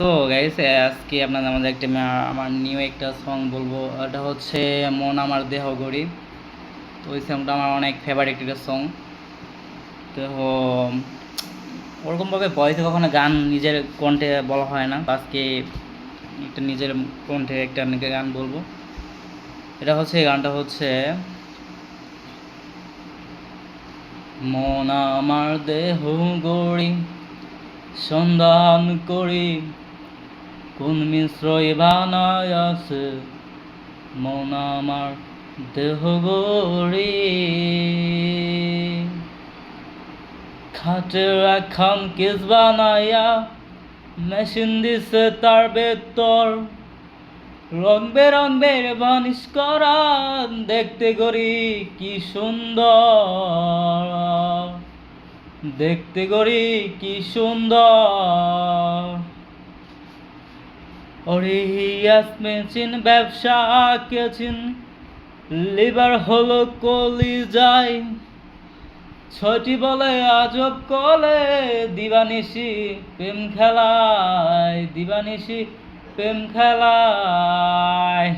তো গাইস, আজকে আপনাদের আমাদের আমার নিউ একটা সং বলবো। এটা হচ্ছে মন আমার দেহ গড়ি। তো ওই সংটা আমার অনেক ফেভারিট একটা সং। তো ওরকমভাবে ভয়েসে কখনো গান নিজের কণ্ঠে বলা হয় না। আজকে একটা নিজের কণ্ঠে একটা গান বলবো। এটা হচ্ছে, এই গানটা হচ্ছে মন আমার দেহ গড়ি সন্ধান করি, কোন মিশ্রই বানায় আছে মন আমার দেহ গড়ি। খাটের একখান কেস বানাইয়া মেশিন দিছে তার ভেতর, রং বেরঙের বানিশ করা দেখতে গড়ি কি সুন্দর, দেখতে গড়ি কি সুন্দর। ওরে ইয়াসমিন ব্যবসা কেছিন, লিভার হলো কলি যায়, ছয়টি বলে আজব কলে দিবানিশি প্রেম খেলায়, দিবানিশি প্রেম খেলায়।